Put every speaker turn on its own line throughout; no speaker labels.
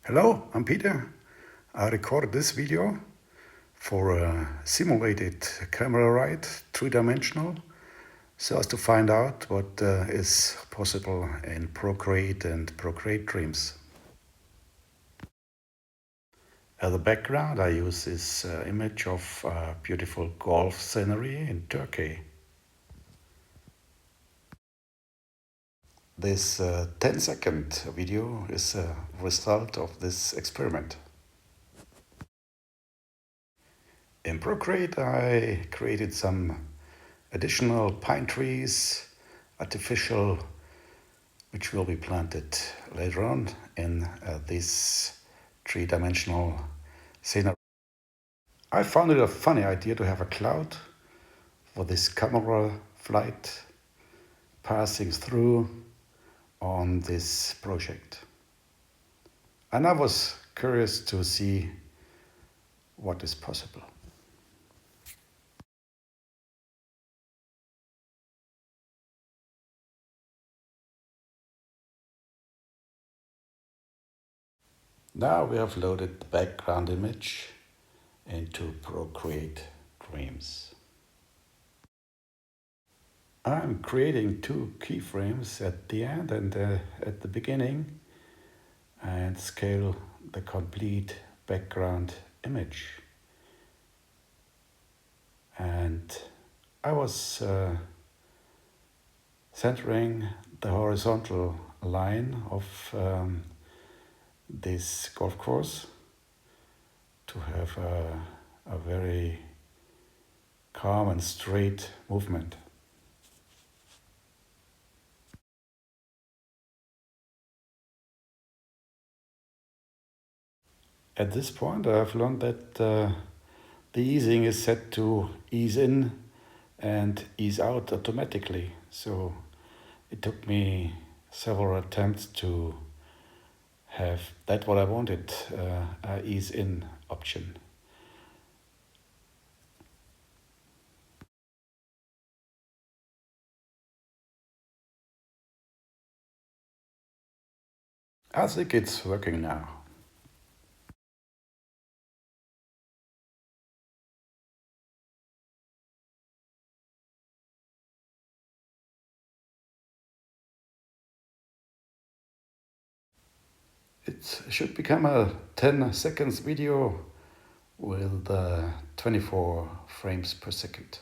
Hello, I'm Peter. I recorded this video for a simulated camera ride, three-dimensional, so as to find out what is possible in Procreate and Procreate Dreams. As a background, I use this image of beautiful golf scenery in Turkey. This 10-second video is a result of this experiment. In Procreate, I created some additional pine trees, artificial, which will be planted later on in this three-dimensional scenery. I found it a funny idea to have a cloud for this camera flight passing through on this project. And I was curious to see what is possible. Now we have loaded the background image into Procreate Dreams. I'm creating two keyframes at the end and at the beginning and scale the complete background image. And I was centering the horizontal line of this golf course to have a very calm and straight movement. At this point, I have learned that the easing is set to ease in and ease out automatically. So it took me several attempts to have that what I wanted, a ease in option. I think it's working now. It should become a 10 seconds video with 24 frames per second.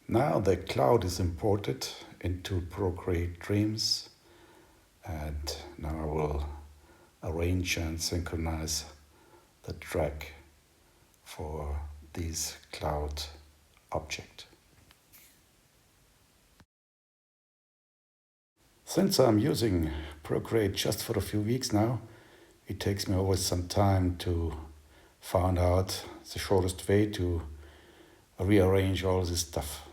Now the cloud is imported into Procreate Dreams, and now I will arrange and synchronize the track for this cloud object. Since I'm using Procreate just for a few weeks now, it takes me always some time to find out the shortest way to rearrange all this stuff.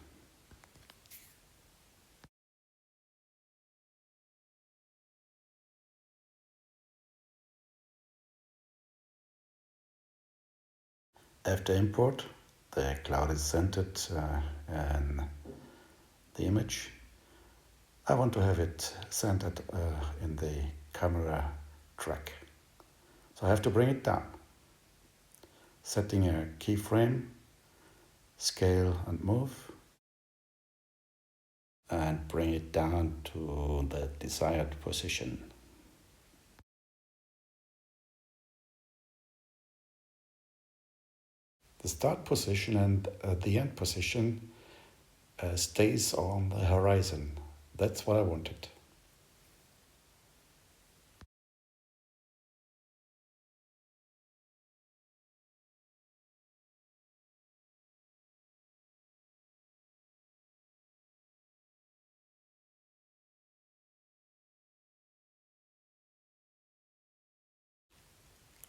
After import, the cloud is centered in the image. I want to have it centered in the camera track. So I have to bring it down. Setting a keyframe, scale and move, and bring it down to the desired position. The start position and the end position stays on the horizon. That's what I wanted.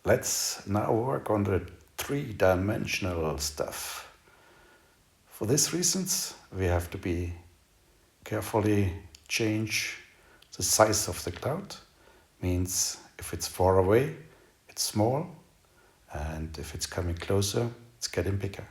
Let's now work on the three-dimensional stuff. For these reasons, we have to be carefully change the size of the cloud. Means if it's far away, it's small, and if it's coming closer, it's getting bigger.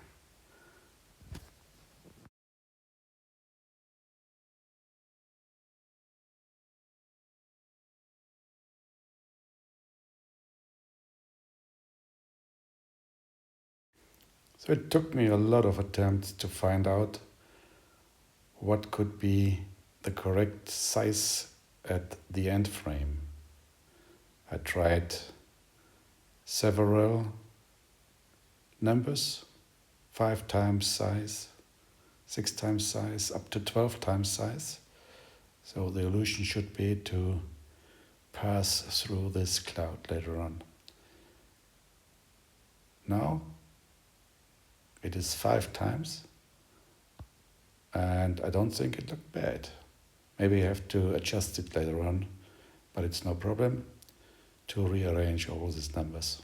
So it took me a lot of attempts to find out what could be the correct size at the end frame. I tried several numbers, 5 times size, 6 times size, up to 12 times size. So the illusion should be to pass through this cloud later on. Now it is 5 times, and I don't think it looked bad. Maybe I have to adjust it later on, but it's no problem to rearrange all these numbers.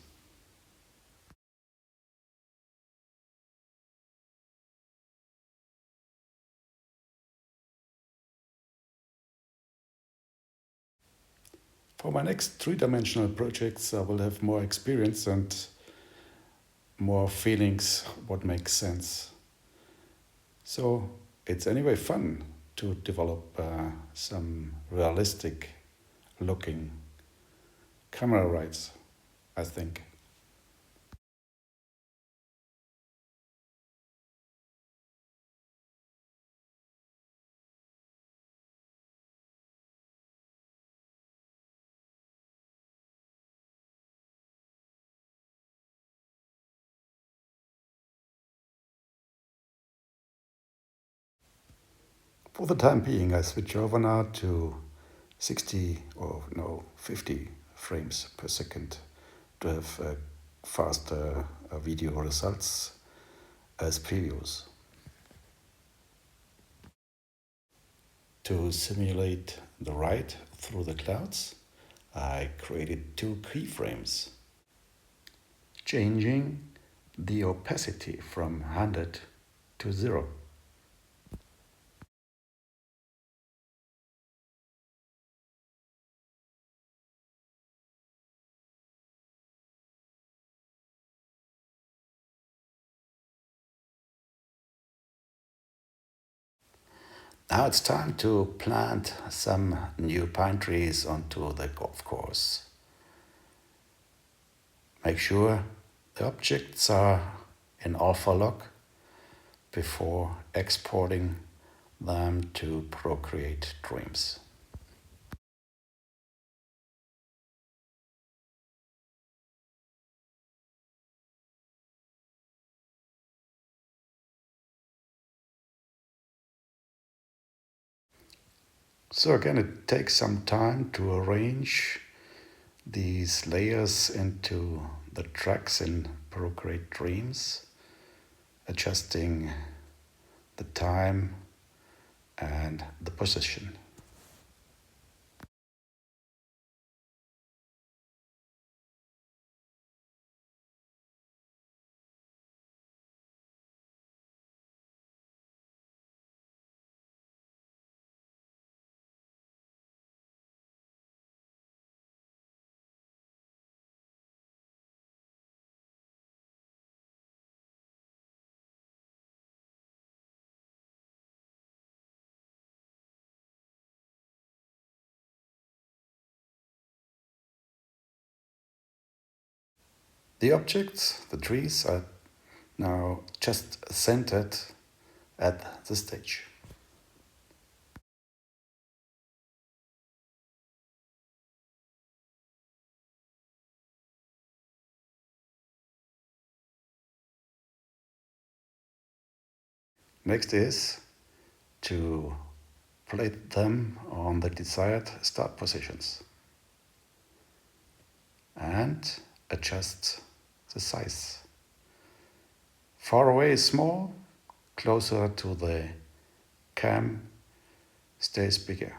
For my next three-dimensional projects, I will have more experience and more feelings what makes sense. So it's anyway fun to develop some realistic looking camera rights, I think. For the time being, I switch over now to 60 or no 50 frames per second to have faster video results as previews. To simulate the ride through the clouds, I created 2 keyframes, changing the opacity from 100 to 0. Now it's time to plant some new pine trees onto the golf course. Make sure the objects are in alpha lock before exporting them to Procreate Dreams. So again, it takes some time to arrange these layers into the tracks in Procreate Dreams, adjusting the time and the position. The objects, the trees, are now just centered at the stage. Next is to place them on the desired start positions and adjust the size. Far away is small, closer to the cam stays bigger.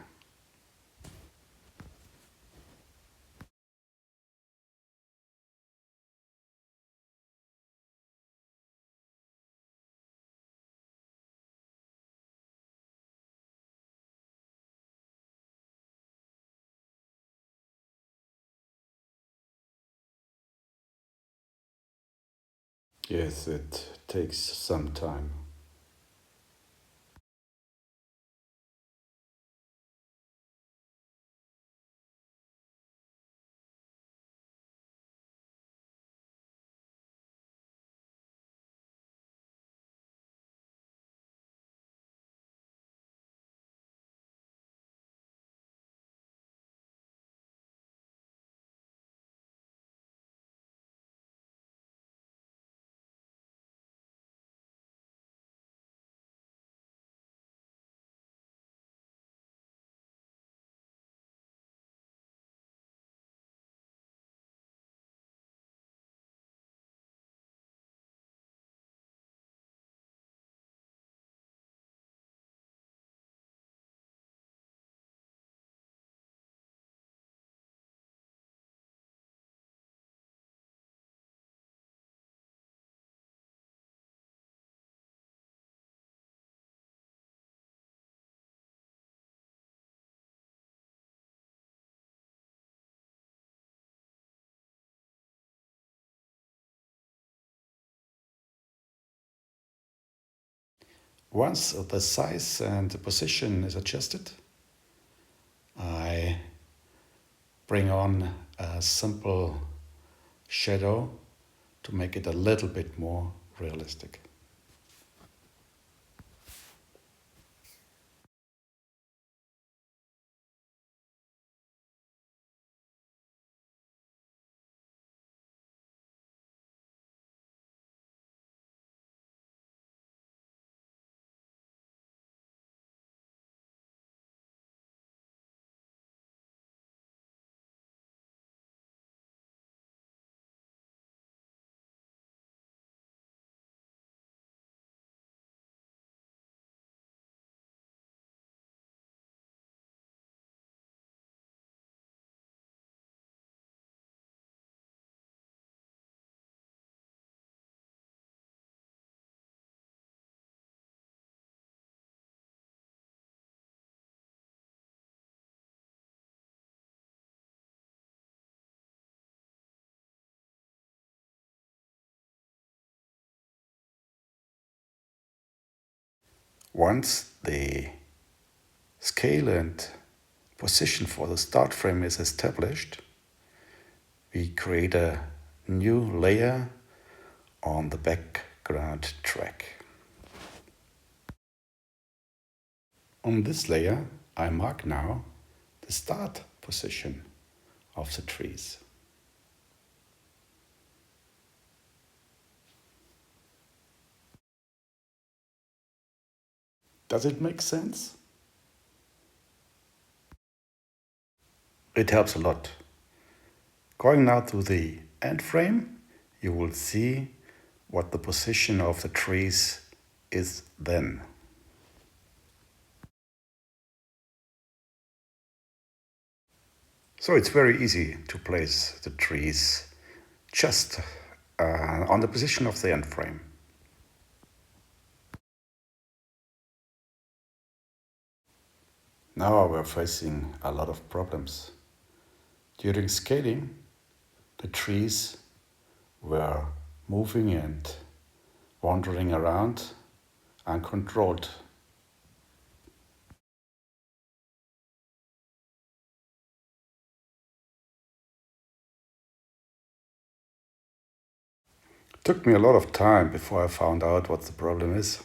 Yes, it takes some time. Once the size and the position is adjusted, I bring on a simple shadow to make it a little bit more realistic. Once the scale and position for the start frame is established, we create a new layer on the background track. On this layer, I mark now the start position of the trees. Does it make sense? It helps a lot. Going now to the end frame, you will see what the position of the trees is then. So it's very easy to place the trees just on the position of the end frame. Now we're facing a lot of problems. During scaling, the trees were moving and wandering around uncontrolled. It took me a lot of time before I found out what the problem is.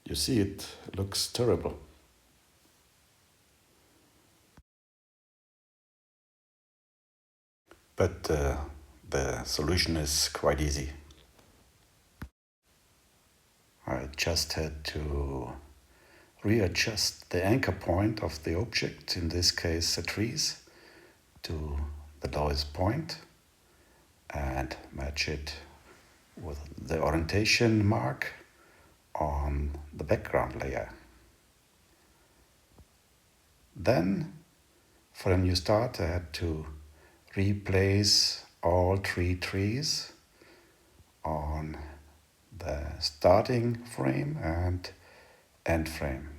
You see, it looks terrible. But the solution is quite easy. I just had to readjust the anchor point of the object, in this case the trees, to the lowest point and match it with the orientation mark on the background layer. Then, for a new start, I had to replace all 3 trees on the starting frame and end frame.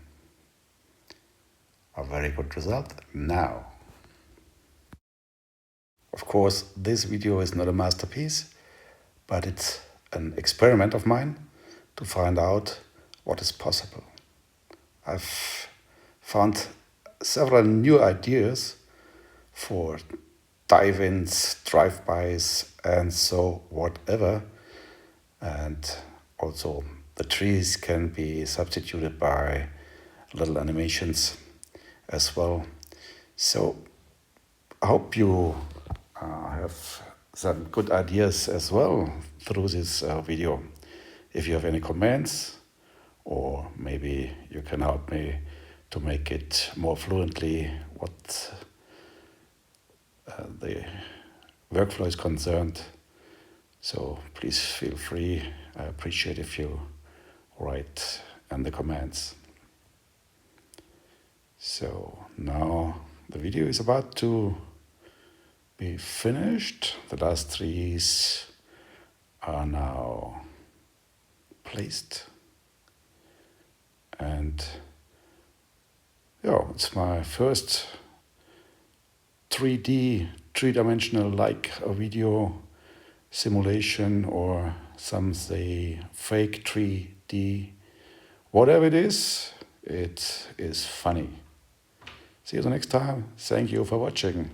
A very good result now. Of course, this video is not a masterpiece, but it's an experiment of mine to find out what is possible. I've found several new ideas for dive-ins, drive-bys, and so whatever. And also the trees can be substituted by little animations as well. So I hope you have some good ideas as well through this video. If you have any comments, or maybe you can help me to make it more fluently what the workflow is concerned. So please feel free. I appreciate if you write in the comments. So now the video is about to be finished. The last trees are now placed. And yeah, it's my first 3D three-dimensional, like a video simulation, or some say fake 3D. Whatever it is funny. See you the next time. Thank you for watching.